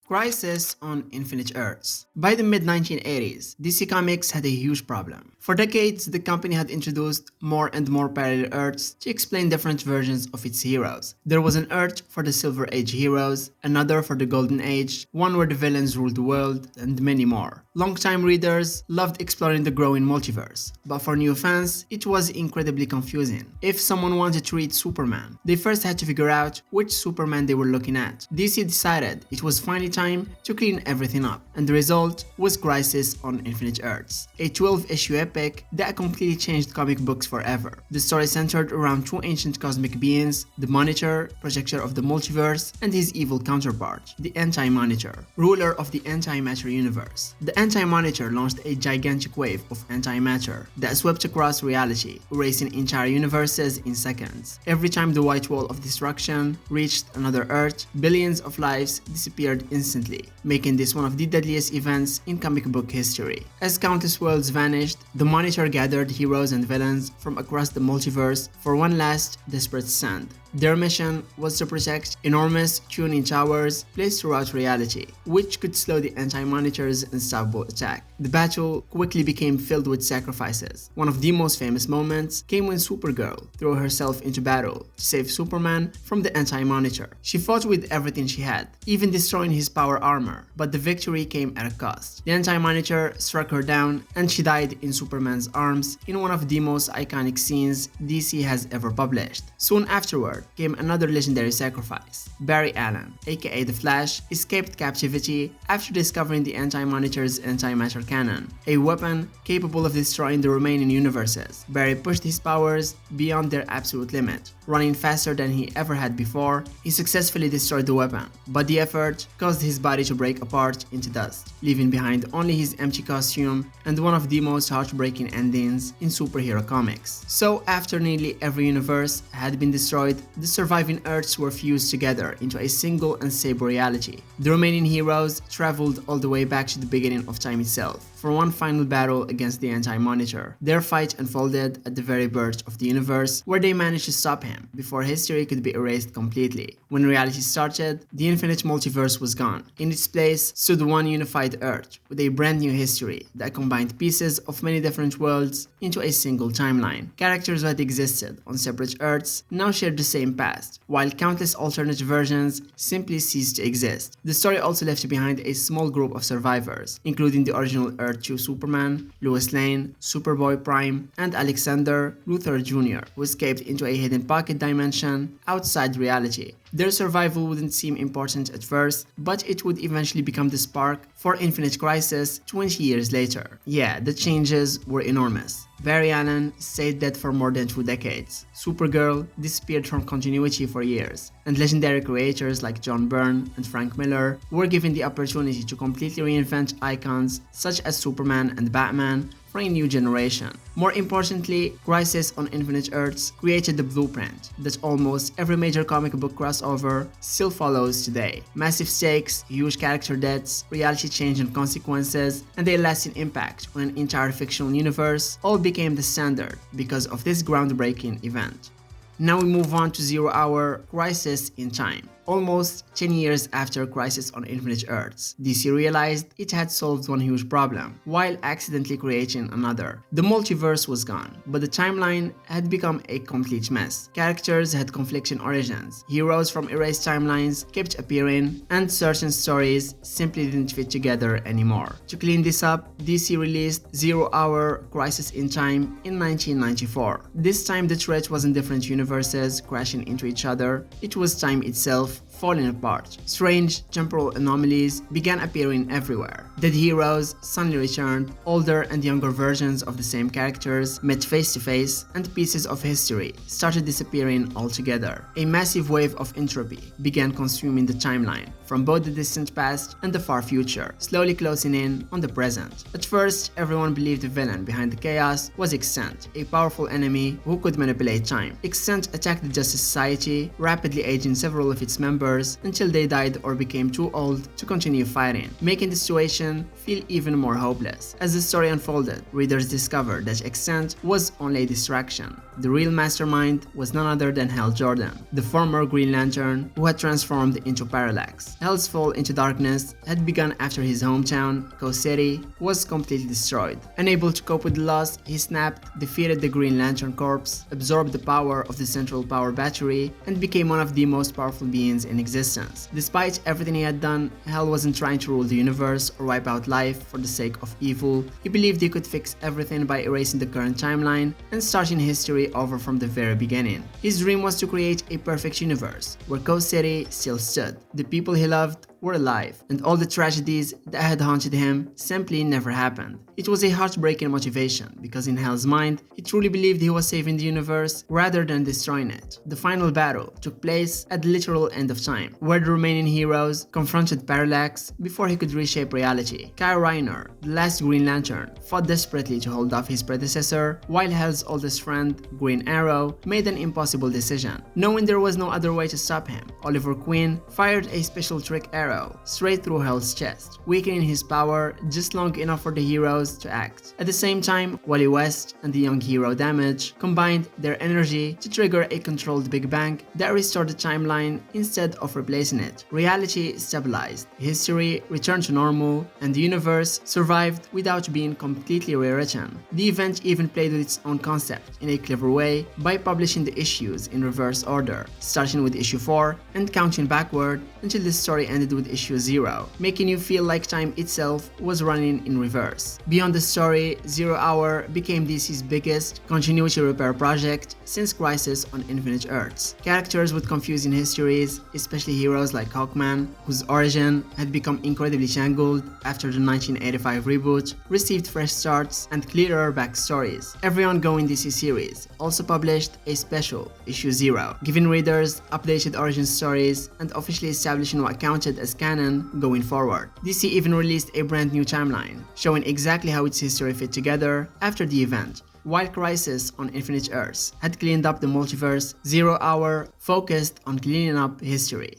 Crisis on Infinite Earths. By the mid-1980s, DC Comics had a huge problem. For decades, the company had introduced more and more parallel Earths to explain different versions of its heroes. There was an Earth for the Silver Age heroes, another for the Golden Age, one where the villains ruled the world, and many more. Longtime readers loved exploring the growing multiverse, but for new fans, it was incredibly confusing. If someone wanted to read Superman, they first had to figure out which Superman they were looking at. DC decided it was finally time to clean everything up, and the result was Crisis on Infinite Earths, a 12-issue epic that completely changed comic books forever. The story centered around two ancient cosmic beings, the Monitor, projector of the multiverse, and his evil counterpart, the Anti-Monitor, ruler of the antimatter universe. The Anti-Monitor launched a gigantic wave of antimatter that swept across reality, erasing entire universes in seconds. Every time the white wall of destruction reached another Earth, billions of lives disappeared instantly, making this one of the deadliest events in comic book history. As countless worlds vanished, the Monitor gathered heroes and villains from across the multiverse for one last desperate stand. Their mission was to protect enormous tuning towers placed throughout reality, which could slow the Anti-Monitor's unstoppable attack. The battle quickly became filled with sacrifices. One of the most famous moments came when Supergirl threw herself into battle to save Superman from the Anti-Monitor. She fought with everything she had, even destroying his power armor, but the victory came at a cost. The Anti-Monitor struck her down, and she died in Superman's arms in one of the most iconic scenes DC has ever published. Soon afterward came another legendary sacrifice. Barry Allen, aka The Flash, escaped captivity after discovering the Anti-Monitor's antimatter cannon, a weapon capable of destroying the remaining universes. Barry pushed his powers beyond their absolute limit. Running faster than he ever had before, he successfully destroyed the weapon, but the effort caused his body to break apart into dust, leaving behind only his empty costume and one of the most heartbreaking endings in superhero comics. So after nearly every universe had been destroyed, the surviving Earths were fused together into a single unstable reality. The remaining heroes traveled all the way back to the beginning of time itself for one final battle against the Anti-Monitor. Their fight unfolded at the very birth of the universe, where they managed to stop him before history could be erased completely. When reality started, the infinite multiverse was gone. In its place stood one unified Earth, with a brand new history that combined pieces of many different worlds into a single timeline. Characters who had existed on separate Earths now shared the same past, while countless alternate versions simply ceased to exist. The story also left behind a small group of survivors, including the original Earth 2 Superman, Lois Lane, Superboy Prime, and Alexander Luthor Jr., who escaped into a hidden pocket dimension outside reality. Their survival wouldn't seem important at first, but it would eventually become the spark for Infinite Crisis 20 years later. Yeah, the changes were enormous. Barry Allen stayed dead for more than 2 decades. Supergirl disappeared from continuity for years, and legendary creators like John Byrne and Frank Miller were given the opportunity to completely reinvent icons such as Superman and Batman for a new generation. More importantly, Crisis on Infinite Earths created the blueprint that almost every major comic book crossover still follows today. Massive stakes, huge character deaths, reality change and consequences, and a lasting impact on an entire fictional universe all became the standard because of this groundbreaking event. Now we move on to 0 Hour Crisis in Time. Almost 10 years after Crisis on Infinite Earths, DC realized it had solved one huge problem, while accidentally creating another. The multiverse was gone, but the timeline had become a complete mess. Characters had conflicting origins, heroes from erased timelines kept appearing, and certain stories simply didn't fit together anymore. To clean this up, DC released 0 Hour Crisis in Time in 1994. This time the threat wasn't different universes crashing into each other, it was time itself falling apart. Strange temporal anomalies began appearing everywhere. Dead heroes suddenly returned, older and younger versions of the same characters met face to face, and pieces of history started disappearing altogether. A massive wave of entropy began consuming the timeline, from both the distant past and the far future, slowly closing in on the present. At first, everyone believed the villain behind the chaos was Extant, a powerful enemy who could manipulate time. Extant attacked the Justice Society, rapidly aging several of its members until they died or became too old to continue fighting, making the situation feel even more hopeless. As the story unfolded, readers discovered that Extant was only a distraction, The real mastermind was none other than Hal Jordan, the former Green Lantern who had transformed into Parallax. Hal's fall into darkness had begun after his hometown, Coast City, was completely destroyed. Unable to cope with the loss, he snapped, defeated the Green Lantern Corps, absorbed the power of the central power battery, and became one of the most powerful beings in existence. Despite everything he had done, Hal wasn't trying to rule the universe or wipe out life for the sake of evil. He believed he could fix everything by erasing the current timeline and starting history over from the very beginning. His dream was to create a perfect universe where Coast City still stood. The people he loved were alive, and all the tragedies that had haunted him simply never happened. It was a heartbreaking motivation because in Hal's mind, he truly believed he was saving the universe rather than destroying it. The final battle took place at the literal end of time, where the remaining heroes confronted Parallax before he could reshape reality. Kyle Rayner, the last Green Lantern, fought desperately to hold off his predecessor, while Hal's oldest friend, Green Arrow, made an impossible decision. Knowing there was no other way to stop him, Oliver Queen fired a special trick arrow straight through Hal's chest, weakening his power just long enough for the heroes to act. At the same time, Wally West and the young hero Damage combined their energy to trigger a controlled Big Bang that restored the timeline instead of replacing it. Reality stabilized, history returned to normal, and the universe survived without being completely rewritten. The event even played with its own concept in a clever way by publishing the issues in reverse order, starting with issue 4 and counting backward until the story ended with issue 0, making you feel like time itself was running in reverse. Beyond the story, Zero Hour became DC's biggest continuity repair project since Crisis on Infinite Earths. Characters with confusing histories, especially heroes like Hawkman, whose origin had become incredibly tangled after the 1985 reboot, received fresh starts and clearer backstories. Every ongoing DC series also published a special, issue 0, giving readers updated origin stories and officially establishing what counted as canon going forward. DC even released a brand new timeline, showing exactly how its history fit together after the event. While Crisis on Infinite Earths had cleaned up the multiverse, Zero Hour focused on cleaning up history.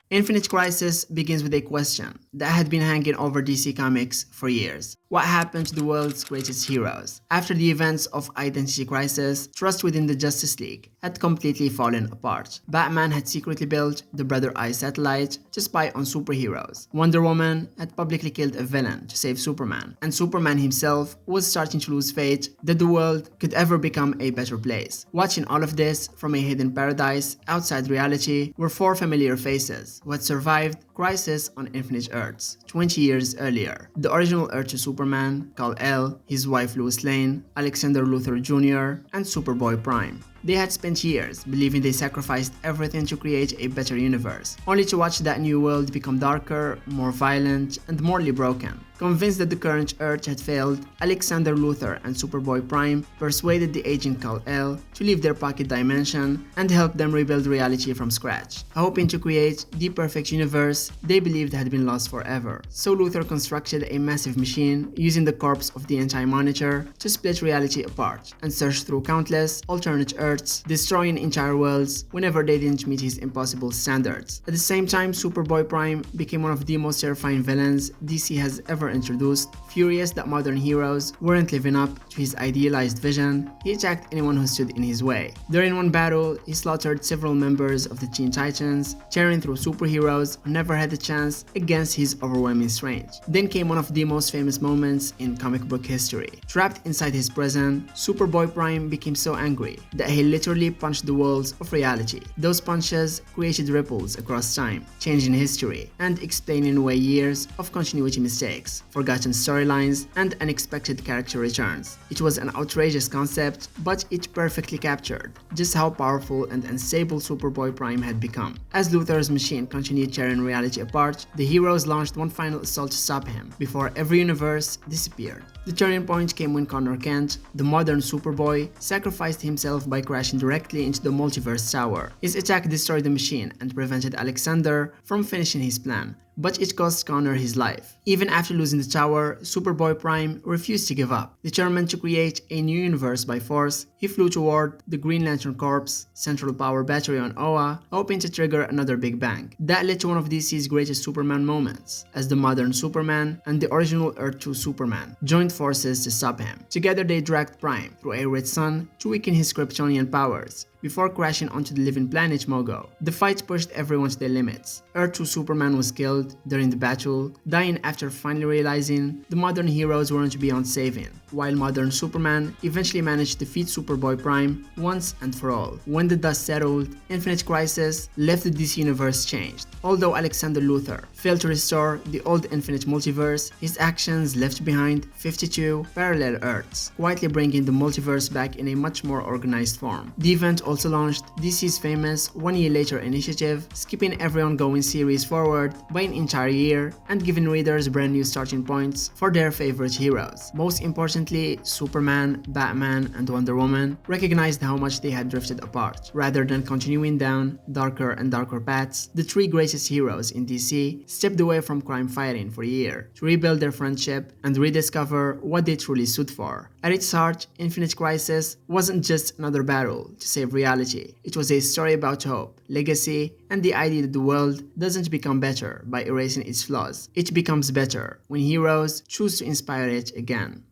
Infinite Crisis begins with a question that had been hanging over DC Comics for years. What happened to the world's greatest heroes? After the events of Identity Crisis, trust within the Justice League had completely fallen apart. Batman had secretly built the Brother Eye satellite to spy on superheroes. Wonder Woman had publicly killed a villain to save Superman, and Superman himself was starting to lose faith that the world could ever become a better place. Watching all of this from a hidden paradise outside reality were four familiar faces who had survived Crisis on Infinite Earths 20 years earlier. The original heir to Superman, Kal-El, his wife Lois Lane, Alexander Luthor Jr., and Superboy Prime. They had spent years believing they sacrificed everything to create a better universe, only to watch that new world become darker, more violent, and morally broken. Convinced that the current Earth had failed, Alexander Luthor and Superboy Prime persuaded the aging Kal-El to leave their pocket dimension and help them rebuild reality from scratch, hoping to create the perfect universe they believed had been lost forever. So Luthor constructed a massive machine using the corpse of the Anti-Monitor to split reality apart and search through countless alternate Earths, destroying entire worlds whenever they didn't meet his impossible standards. At the same time, Superboy Prime became one of the most terrifying villains DC has ever introduced. Furious that modern heroes weren't living up to his idealized vision, he attacked anyone who stood in his way. During one battle, he slaughtered several members of the Teen Titans, tearing through superheroes who never had a chance against his overwhelming strength. Then came one of the most famous moments in comic book history. Trapped inside his prison, Superboy Prime became so angry that he literally punched the walls of reality. Those punches created ripples across time, changing history and explaining away years of continuity mistakes, forgotten storylines, and unexpected character returns. It was an outrageous concept, but it perfectly captured just how powerful and unstable Superboy Prime had become. As Luthor's machine continued tearing reality apart, the heroes launched one final assault to stop him before every universe disappeared. The turning point came when Connor Kent, the modern Superboy, sacrificed himself by crashing directly into the multiverse tower. His attack destroyed the machine and prevented Alexander from finishing his plan, but it cost Connor his life. Even after losing the tower, Superboy Prime refused to give up. Determined to create a new universe by force, he flew toward the Green Lantern Corps' central power battery on Oa, hoping to trigger another Big Bang. That led to one of DC's greatest Superman moments, as the modern Superman and the original Earth 2 Superman joined forces to stop him. Together they dragged Prime through a red sun to weaken his Kryptonian powers, before crashing onto the living planet Mogo. The fight pushed everyone to their limits. Earth 2 Superman was killed during the battle, dying after finally realizing the modern heroes weren't beyond saving, while modern Superman eventually managed to defeat Superboy Prime once and for all. When the dust settled, Infinite Crisis left the DC Universe changed. Although Alexander Luthor failed to restore the old Infinite Multiverse, his actions left behind 52 parallel Earths, quietly bringing the multiverse back in a much more organized form. The event also launched DC's famous 1 Year Later initiative, skipping every ongoing series forward by an entire year and giving readers brand new starting points for their favorite heroes. Most importantly, Superman, Batman, and Wonder Woman recognized how much they had drifted apart. Rather than continuing down darker and darker paths, the three greatest heroes in DC stepped away from crime fighting for a year to rebuild their friendship and rediscover what they truly stood for. At its heart, Infinite Crisis wasn't just another battle to save reality. It was a story about hope, legacy, and the idea that the world doesn't become better by erasing its flaws. It becomes better when heroes choose to inspire it again.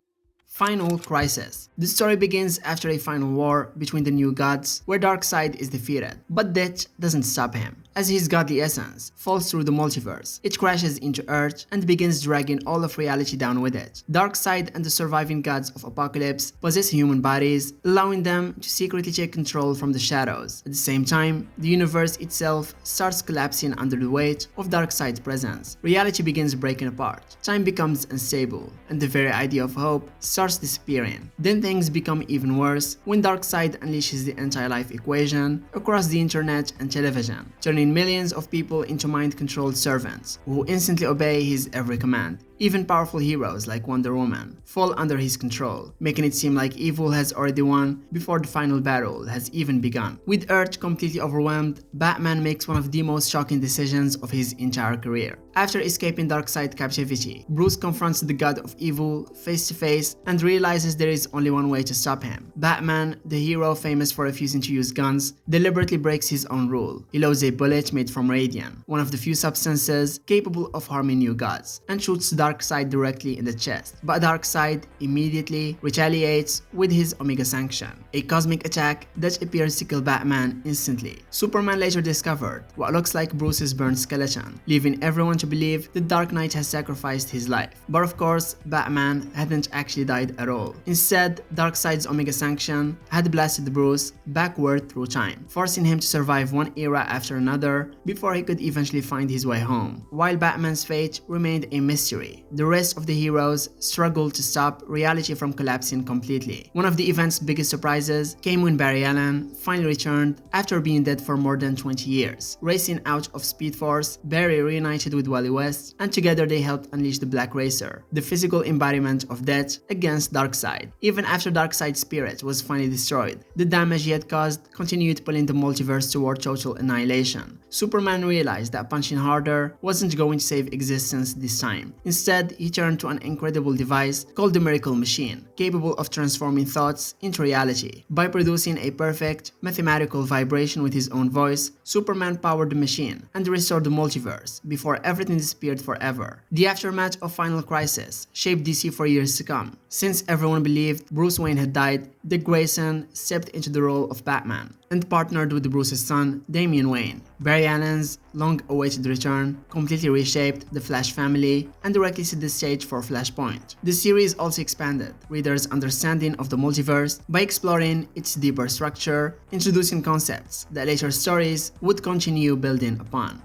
Final Crisis. The story begins after a final war between the new gods, where Darkseid is defeated. But that doesn't stop him. As his godly essence falls through the multiverse, it crashes into Earth and begins dragging all of reality down with it. Darkseid and the surviving gods of Apocalypse possess human bodies, allowing them to secretly take control from the shadows. At the same time, the universe itself starts collapsing under the weight of Darkseid's presence. Reality begins breaking apart. Time becomes unstable, and the very idea of hope starts disappearing. Then things become even worse when Darkseid unleashes the anti-life equation across the internet and television, turning millions of people into mind-controlled servants who instantly obey his every command. Even powerful heroes like Wonder Woman fall under his control, making it seem like evil has already won before the final battle has even begun. With Earth completely overwhelmed, Batman makes one of the most shocking decisions of his entire career. After escaping Darkseid captivity, Bruce confronts the god of evil face to face and realizes there is only one way to stop him. Batman, the hero famous for refusing to use guns, deliberately breaks his own rule. He loads a bullet made from radium, one of the few substances capable of harming new gods, and shoots Darkseid directly in the chest. But Darkseid immediately retaliates with his Omega Sanction, a cosmic attack that appears to kill Batman instantly. Superman later discovered what looks like Bruce's burned skeleton, leaving everyone to believe the Dark Knight has sacrificed his life. But of course, Batman hadn't actually died at all. Instead, Darkseid's Omega Sanction had blasted Bruce backward through time, forcing him to survive one era after another before he could eventually find his way home. While Batman's fate remained a mystery, the rest of the heroes struggled to stop reality from collapsing completely. One of the event's biggest surprises came when Barry Allen finally returned after being dead for more than 20 years. Racing out of Speed Force, Barry reunited with Wally West, and together they helped unleash the Black Racer, the physical embodiment of death, against Darkseid. Even after Darkseid's spirit was finally destroyed, the damage he had caused continued pulling the multiverse toward total annihilation. Superman realized that punching harder wasn't going to save existence this time. Instead, he turned to an incredible device called the Miracle Machine, capable of transforming thoughts into reality. By producing a perfect, mathematical vibration with his own voice, Superman powered the machine and restored the multiverse before everything disappeared forever. The aftermath of Final Crisis shaped DC for years to come. Since everyone believed Bruce Wayne had died, Dick Grayson stepped into the role of Batman and partnered with Bruce's son, Damian Wayne. Barry Allen's long-awaited return completely reshaped the Flash family and directly set the stage for Flashpoint. The series also expanded readers' understanding of the multiverse by exploring its deeper structure, introducing concepts that later stories would continue building upon.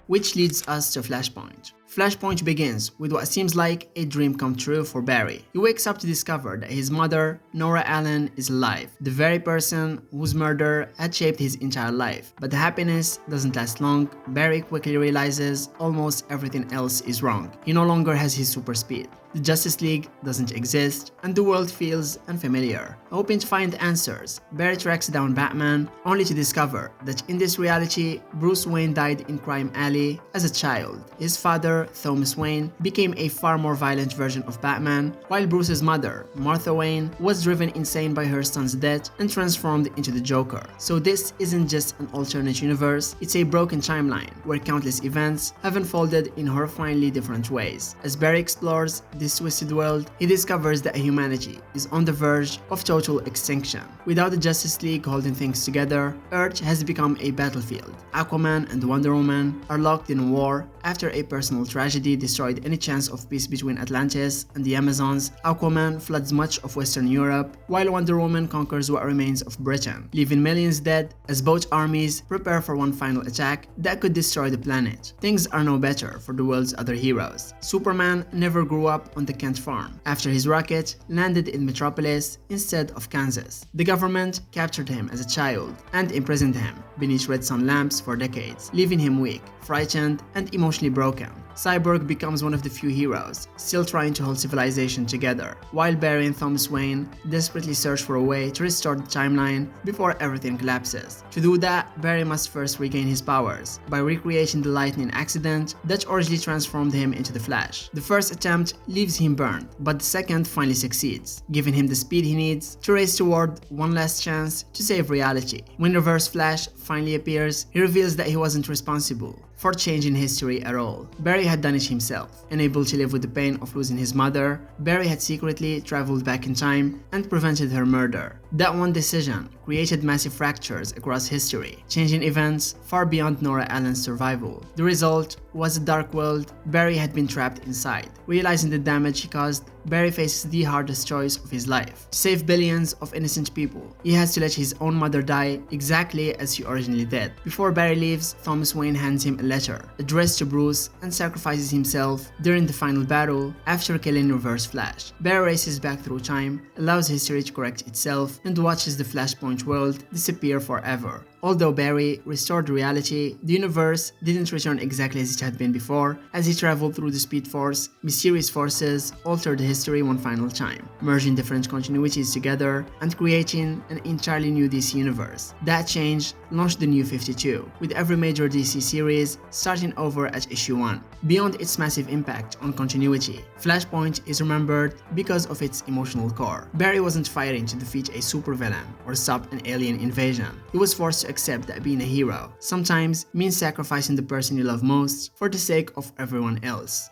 Which leads us to Flashpoint. Flashpoint begins with what seems like a dream come true for Barry. He wakes up to discover that his mother, Nora Allen, is alive, the very person whose murder had shaped his entire life. But the happiness doesn't last long. Barry quickly realizes almost everything else is wrong. He no longer has his super speed. The Justice League doesn't exist, and the world feels unfamiliar. Hoping to find answers, Barry tracks down Batman, only to discover that in this reality, Bruce Wayne died in Crime Alley as a child. His father, Thomas Wayne, became a far more violent version of Batman, while Bruce's mother, Martha Wayne, was driven insane by her son's death and transformed into the Joker. So this isn't just an alternate universe, it's a broken timeline, where countless events have unfolded in horrifyingly different ways. As Barry explores this twisted world, he discovers that humanity is on the verge of total extinction. Without the Justice League holding things together, Earth has become a battlefield. Aquaman and Wonder Woman are locked in war after a personal tragedy destroyed any chance of peace between Atlantis and the Amazons. Aquaman floods much of Western Europe, while Wonder Woman conquers what remains of Britain, leaving millions dead as both armies prepare for one final attack that could destroy the planet. Things are no better for the world's other heroes. Superman never grew up on the Kent farm after his rocket landed in Metropolis instead of Kansas. The government captured him as a child and imprisoned him beneath red sun lamps for decades, leaving him weak, frightened, and emotionally broken. Cyborg becomes one of the few heroes still trying to hold civilization together, while Barry and Thomas Wayne desperately search for a way to restore the timeline before everything collapses. To do that, Barry must first regain his powers by recreating the lightning accident that originally transformed him into the Flash. The first attempt leaves him burned, but the second finally succeeds, giving him the speed he needs to race toward one last chance to save reality. When Reverse Flash finally appears, he reveals that he wasn't responsible for changing history at all. Barry had done it himself. Unable to live with the pain of losing his mother, Barry had secretly traveled back in time and prevented her murder. That one decision created massive fractures across history, changing events far beyond Nora Allen's survival. The result was a dark world Barry had been trapped inside. Realizing the damage he caused, Barry faces the hardest choice of his life. To save billions of innocent people, he has to let his own mother die exactly as she originally did. Before Barry leaves, Thomas Wayne hands him a letter addressed to Bruce and sacrifices himself during the final battle after killing Reverse Flash. Barry races back through time, allows history to correct itself, and watches the Flashpoint world disappear forever. Although Barry restored reality, the universe didn't return exactly as it had been before. As he traveled through the Speed Force, mysterious forces altered history one final time, merging different continuities together and creating an entirely new DC universe. That change launched the New 52, with every major DC series starting over at issue 1. Beyond its massive impact on continuity, Flashpoint is remembered because of its emotional core. Barry wasn't fighting to defeat a supervillain or stop an alien invasion. He was forced to accept that being a hero sometimes means sacrificing the person you love most for the sake of everyone else.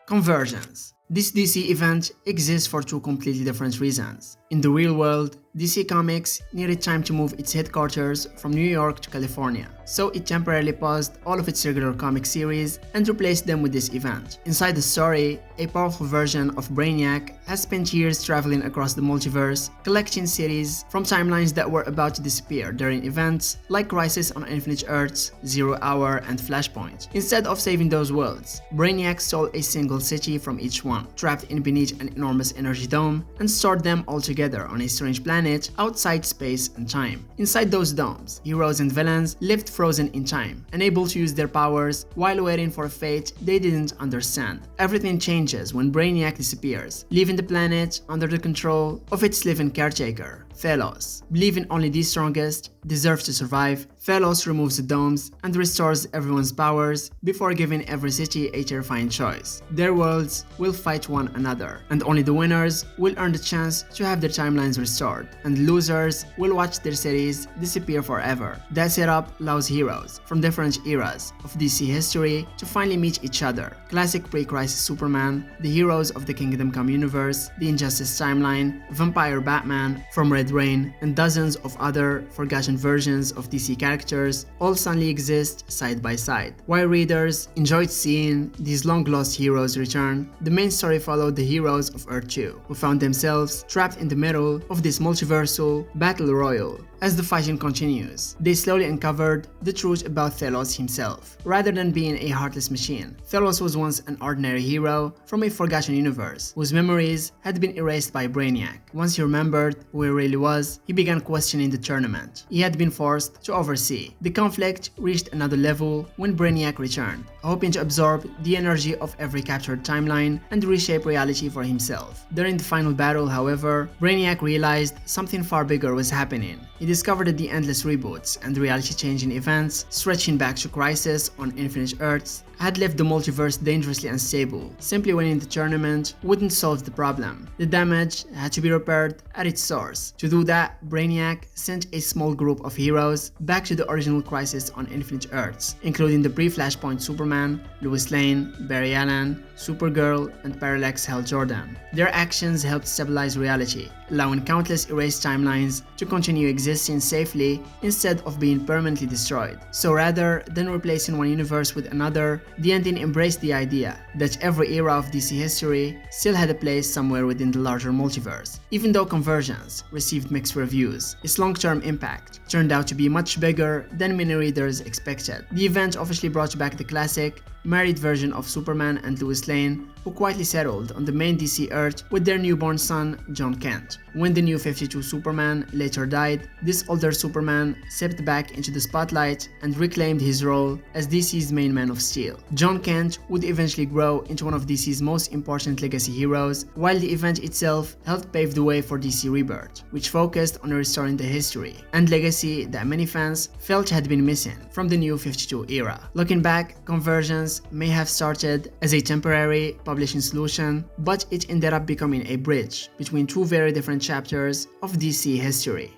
Convergence. This DC event exists for two completely different reasons. In the real world, DC Comics needed time to move its headquarters from New York to California, so it temporarily paused all of its regular comic series and replaced them with this event. Inside the story, a powerful version of Brainiac has spent years traveling across the multiverse, collecting cities from timelines that were about to disappear during events like Crisis on Infinite Earths, Zero Hour, and Flashpoint. Instead of saving those worlds, Brainiac stole a single city from each one, trapped in beneath an enormous energy dome, and stored them all together on a strange planet outside space and time. Inside those domes, heroes and villains lived frozen in time, unable to use their powers while waiting for a fate they didn't understand. Everything changes when Brainiac disappears, leaving the planet under the control of its living caretaker, Thelos. Believing only the strongest deserve to survive, Thelos removes the domes and restores everyone's powers before giving every city a terrifying choice. Their worlds will fight one another, and only the winners will earn the chance to have their timelines restored, and losers will watch their cities disappear forever. That setup allows heroes from different eras of DC history to finally meet each other. Classic pre-Crisis Superman, the heroes of the Kingdom Come universe, the Injustice timeline, Vampire Batman from Red Rain, and dozens of other forgotten different versions of DC characters all suddenly exist side by side. While readers enjoyed seeing these long-lost heroes return, the main story followed the heroes of Earth 2, who found themselves trapped in the middle of this multiversal battle royal. As the fighting continues, they slowly uncovered the truth about Thelos himself. Rather than being a heartless machine, Thelos was once an ordinary hero from a forgotten universe, whose memories had been erased by Brainiac. Once he remembered who he really was, he began questioning the tournament he had been forced to oversee. The conflict reached another level when Brainiac returned, hoping to absorb the energy of every captured timeline and reshape reality for himself. During the final battle, however, Brainiac realized something far bigger was happening. He discovered that the endless reboots and reality-changing events stretching back to Crisis on Infinite Earths had left the multiverse dangerously unstable. Simply winning the tournament wouldn't solve the problem. The damage had to be repaired at its source. To do that, Brainiac sent a small group of heroes back to the original Crisis on Infinite Earths, including the pre-Flashpoint Superman, Lois Lane, Barry Allen, Supergirl, and Parallax Hal Jordan. Their actions helped stabilize reality, allowing countless erased timelines to continue existing safely instead of being permanently destroyed. So rather than replacing one universe with another, the ending embraced the idea that every era of DC history still had a place somewhere within the larger multiverse. Even though Convergence received mixed reviews, its long-term impact turned out to be much bigger than many readers expected. The event officially brought back the classic, married version of Superman and Lois Lane, who quietly settled on the main DC Earth with their newborn son, John Kent. When the New 52 Superman later died, this older Superman stepped back into the spotlight and reclaimed his role as DC's main Man of Steel. John Kent would eventually grow into one of DC's most important legacy heroes, while the event itself helped pave the way for DC Rebirth, which focused on restoring the history and legacy that many fans felt had been missing from the New 52 era. Looking back, Convergence may have started as a temporary publishing solution, but it ended up becoming a bridge between two very different chapters of DC history.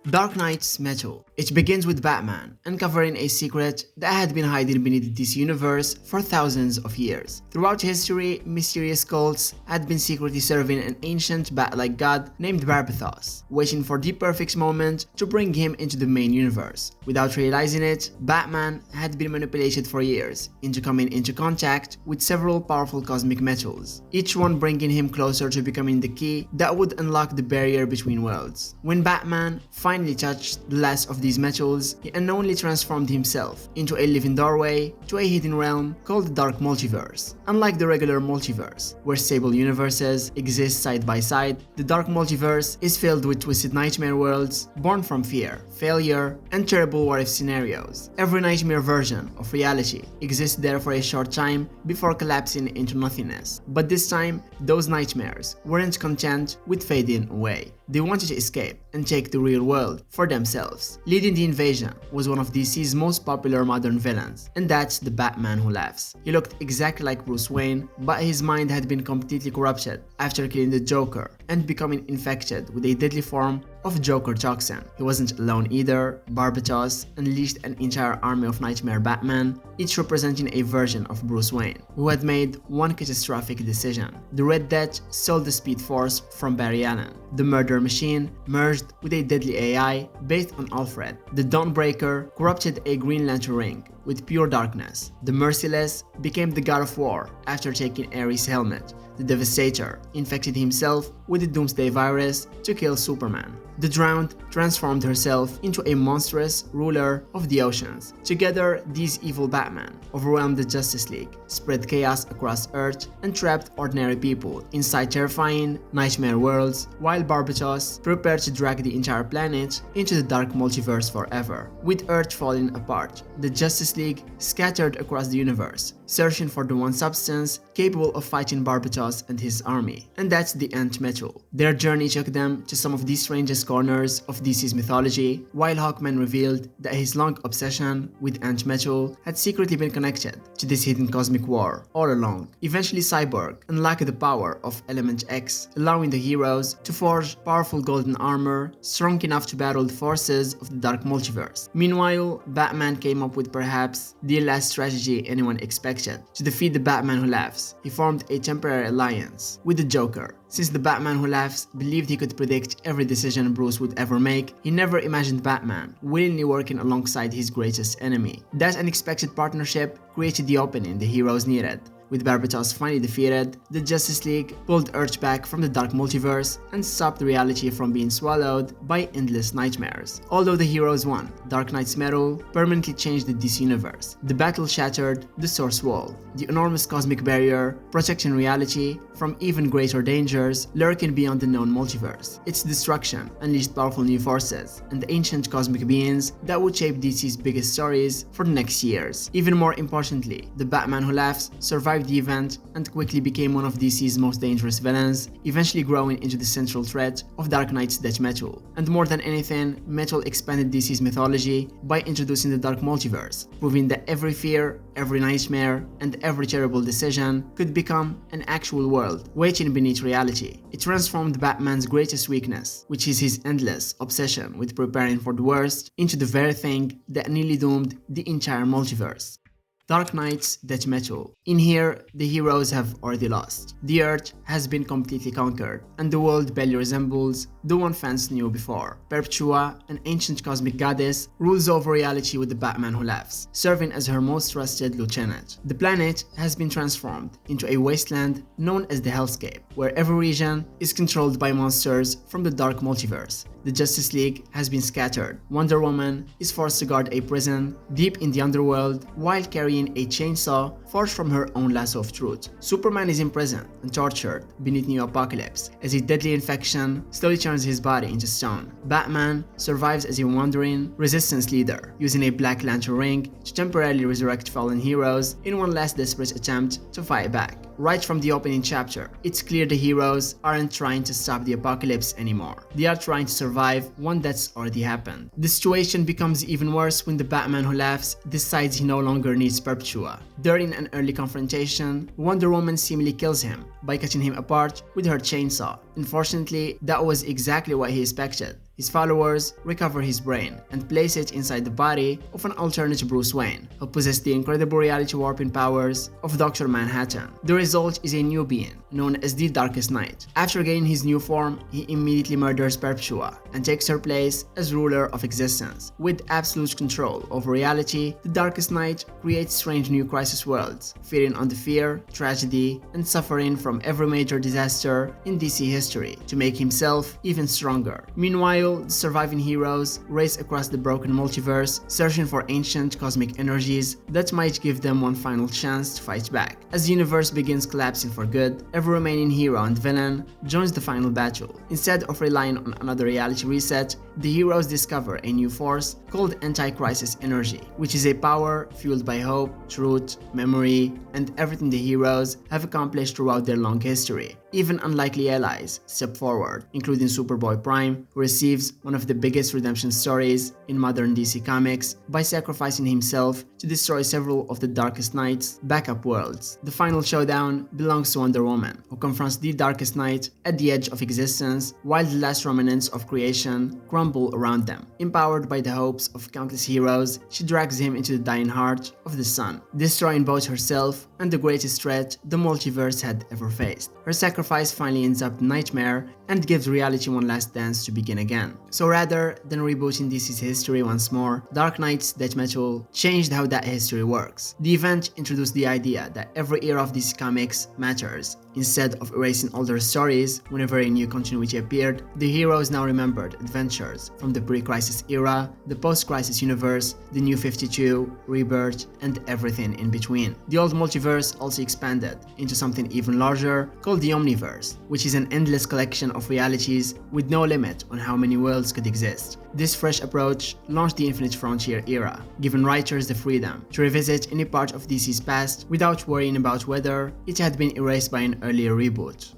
Dark Knight's Metal. It begins with Batman uncovering a secret that had been hiding beneath the DC universe for thousands of years. Throughout history, mysterious cults had been secretly serving an ancient bat-like god named Barbatos, waiting for the perfect moment to bring him into the main universe. Without realizing it, Batman had been manipulated for years into coming into contact with several powerful cosmic metals, each one bringing him closer to becoming the key that would unlock the barrier between worlds. When Batman finally touched the last of these metals, he unknowingly transformed himself into a living doorway to a hidden realm called the Dark Multiverse. Unlike the regular multiverse, where stable universes exist side by side, the Dark Multiverse is filled with twisted nightmare worlds born from fear, failure, and terrible what-if scenarios. Every nightmare version of reality exists there for a short time before collapsing into nothingness. But this time, those nightmares weren't content with fading away. They wanted to escape and take the real world for themselves. Leading the invasion was one of DC's most popular modern villains, and that's the Batman Who Laughs. He looked exactly like Bruce Wayne, but his mind had been completely corrupted after killing the Joker and becoming infected with a deadly form of Joker toxin. He wasn't alone either. Barbatos unleashed an entire army of Nightmare Batman, each representing a version of Bruce Wayne, who had made one catastrophic decision. The Red Death stole the Speed Force from Barry Allen. The Murder Machine merged with a deadly AI based on Alfred. The Dawnbreaker corrupted a Green Lantern ring with pure darkness. The Merciless became the God of War after taking Ares' helmet. The Devastator infected himself with the Doomsday virus to kill Superman. The Drowned transformed herself into a monstrous ruler of the oceans. Together, these evil Batman overwhelmed the Justice League, spread chaos across Earth, and trapped ordinary people inside terrifying nightmare worlds, while Barbatos prepared to drag the entire planet into the Dark Multiverse forever. With Earth falling apart, the Justice League scattered across the universe, searching for the one substance capable of fighting Barbatos and his army, and that's the Ant Metal. Their journey took them to some of the strangest corners of DC's mythology, while Hawkman revealed that his long obsession with Ant Metal had secretly been connected to this hidden cosmic war all along. Eventually, Cyborg unlocked the power of Element X, allowing the heroes to forge powerful golden armor strong enough to battle the forces of the Dark Multiverse. Meanwhile, Batman came up with perhaps collapse, the last strategy anyone expected. To defeat the Batman Who Laughs, he formed a temporary alliance with the Joker. Since the Batman Who Laughs believed he could predict every decision Bruce would ever make, he never imagined Batman willingly working alongside his greatest enemy. That unexpected partnership created the opening the heroes needed. With Barbatos finally defeated, the Justice League pulled Earth back from the dark multiverse and stopped reality from being swallowed by endless nightmares. Although the heroes won, Dark Knight's metal permanently changed the DC Universe. The battle shattered the Source Wall, the enormous cosmic barrier protecting reality from even greater dangers lurking beyond the known multiverse. Its destruction unleashed powerful new forces and ancient cosmic beings that would shape DC's biggest stories for the next years. Even more importantly, the Batman Who Laughs survived the event and quickly became one of DC's most dangerous villains, eventually growing into the central threat of Dark Knight's death metal. And more than anything, metal expanded DC's mythology by introducing the dark multiverse, proving that every fear, every nightmare, and every terrible decision could become an actual world waiting beneath reality. It transformed Batman's greatest weakness, which is his endless obsession with preparing for the worst, into the very thing that nearly doomed the entire multiverse. Dark Knight's death metal. In here, the heroes have already lost. The Earth has been completely conquered, and the world barely resembles the one fans knew before. Perpetua, an ancient cosmic goddess, rules over reality with the Batman Who Laughs, serving as her most trusted lieutenant. The planet has been transformed into a wasteland known as the Hellscape, where every region is controlled by monsters from the dark multiverse. The Justice League has been scattered. Wonder Woman is forced to guard a prison deep in the underworld while carrying a chainsaw forged from her own lasso of truth. Superman is imprisoned and tortured beneath New Apocalypse as a deadly infection slowly turns his body into stone. Batman survives as a wandering resistance leader, using a Black Lantern ring to temporarily resurrect fallen heroes in one last desperate attempt to fight back. Right from the opening chapter, it's clear the heroes aren't trying to stop the apocalypse anymore. They are trying to survive one that's already happened. The situation becomes even worse when the Batman Who Laughs decides he no longer needs Perpetua. During an early confrontation, Wonder Woman seemingly kills him by cutting him apart with her chainsaw. Unfortunately, that was exactly what he expected. His followers recover his brain and place it inside the body of an alternate Bruce Wayne, who possessed the incredible reality warping powers of Dr. Manhattan. The result is a new being, known as the Darkest Knight. After gaining his new form, he immediately murders Perpetua and takes her place as ruler of existence. With absolute control over reality, the Darkest Knight creates strange new crisis worlds, feeding on the fear, tragedy, and suffering from every major disaster in DC history to make himself even stronger. Meanwhile, the surviving heroes race across the broken multiverse, searching for ancient cosmic energies that might give them one final chance to fight back. As the universe begins collapsing for good, every remaining hero and villain joins the final battle. Instead of relying on another reality reset, the heroes discover a new force called Anti-Crisis Energy, which is a power fueled by hope, truth, memory, and everything the heroes have accomplished throughout their long history. Even unlikely allies step forward, including Superboy Prime, who receives one of the biggest redemption stories in modern DC Comics by sacrificing himself to destroy several of the Darkest Knight's backup worlds. The final showdown belongs to Wonder Woman, who confronts the Darkest Knight at the edge of existence while the last remnants of creation crumble around them. Empowered by the hopes of countless heroes, she drags him into the dying heart of the sun, destroying both herself and the greatest threat the multiverse had ever faced. Her sacrifice finally ends up nightmare and gives reality one last dance to begin again. So rather than rebooting DC's history once more, Dark Knight's death metal changed how that history works. The event introduced the idea that every era of DC Comics matters. Instead of erasing older stories whenever a new continuity appeared, the heroes now remembered adventures from the pre-crisis era, the post-crisis universe, the New 52, Rebirth, and everything in between. The old multiverse also expanded into something even larger called the Omniverse, which is an endless collection of realities with no limit on how many worlds could exist. This fresh approach launched the Infinite Frontier era, giving writers the freedom to revisit any part of DC's past without worrying about whether it had been erased by an earlier reboot.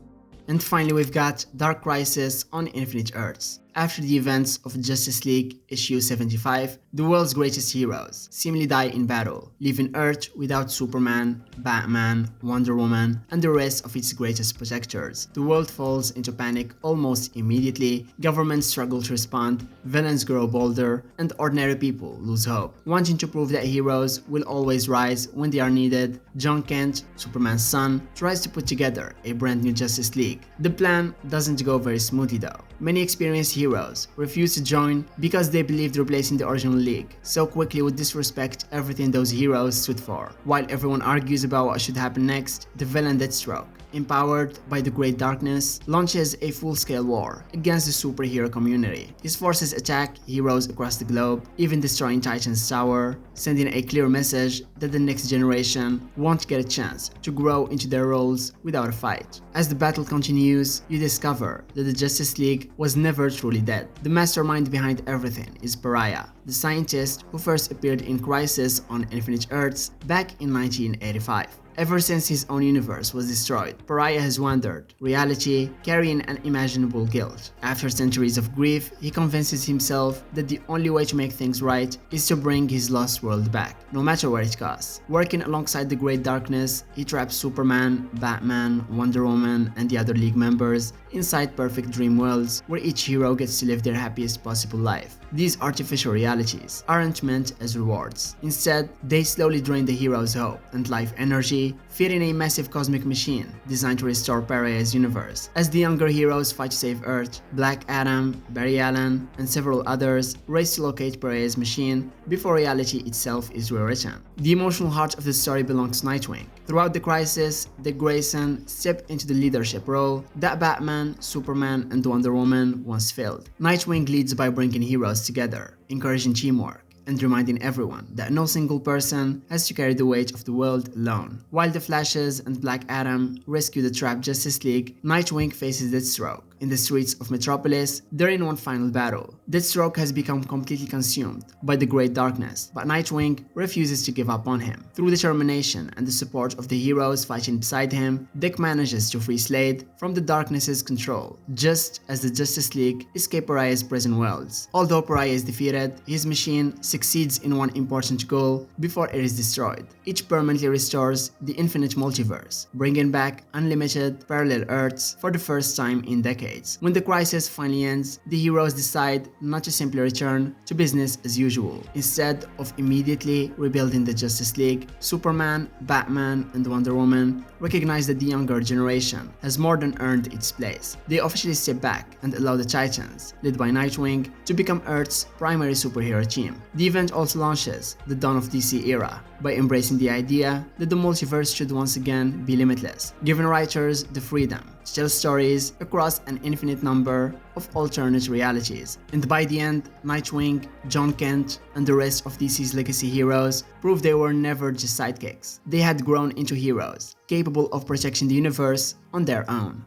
And finally, we've got Dark Crisis on Infinite Earths. After the events of Justice League issue 75, the world's greatest heroes seemingly die in battle, leaving Earth without Superman, Batman, Wonder Woman, and the rest of its greatest protectors. The world falls into panic almost immediately, governments struggle to respond, villains grow bolder, and ordinary people lose hope. Wanting to prove that heroes will always rise when they are needed, John Kent, Superman's son, tries to put together a brand new Justice League. The plan doesn't go very smoothly though. Many experienced heroes refuse to join because they believed replacing the original league so quickly would disrespect everything those heroes stood for. While everyone argues about what should happen next, the villain Deathstroke, empowered by the Great Darkness, launches a full-scale war against the superhero community. His forces attack heroes across the globe, even destroying Titan's tower, sending a clear message that the next generation won't get a chance to grow into their roles without a fight. As the battle continues, you discover that the Justice League was never truly dead. The mastermind behind everything is Pariah, the scientist who first appeared in Crisis on Infinite Earths back in 1985. Ever since his own universe was destroyed, Pariah has wandered reality, carrying unimaginable guilt. After centuries of grief, he convinces himself that the only way to make things right is to bring his lost world back, no matter what it costs. Working alongside the Great Darkness, he traps Superman, Batman, Wonder Woman, and the other League members inside perfect dream worlds where each hero gets to live their happiest possible life. These artificial realities aren't meant as rewards. Instead, they slowly drain the hero's hope and life energy, feeding a massive cosmic machine designed to restore Pariah's universe. As the younger heroes fight to save Earth, Black Adam, Barry Allen, and several others race to locate Pariah's machine before reality itself is rewritten. The emotional heart of the story belongs to Nightwing. Throughout the crisis, Dick Grayson stepped into the leadership role that Batman, Superman, and Wonder Woman once filled. Nightwing leads by bringing heroes together, encouraging teamwork, and reminding everyone that no single person has to carry the weight of the world alone. While the Flashes and Black Adam rescue the trapped Justice League, Nightwing faces Deathstroke in the streets of Metropolis during one final battle. Deathstroke has become completely consumed by the Great Darkness, but Nightwing refuses to give up on him. Through determination and the support of the heroes fighting beside him, Dick manages to free Slade from the Darkness's control, just as the Justice League escape Pariah's prison worlds. Although Pariah is defeated, his machine succeeds in one important goal before it is destroyed. It permanently restores the infinite multiverse, bringing back unlimited parallel Earths for the first time in decades. When the crisis finally ends, the heroes decide not to simply return to business as usual. Instead of immediately rebuilding the Justice League, Superman, Batman, and Wonder Woman recognize that the younger generation has more than earned its place. They officially step back and allow the Titans, led by Nightwing, to become Earth's primary superhero team. The event also launches the dawn of DC era by embracing the idea that the multiverse should once again be limitless, giving writers the freedom to tell stories across an infinite number of alternate realities. And by the end, Nightwing, John Kent, and the rest of DC's legacy heroes proved they were never just sidekicks. They had grown into heroes, capable of protecting the universe on their own.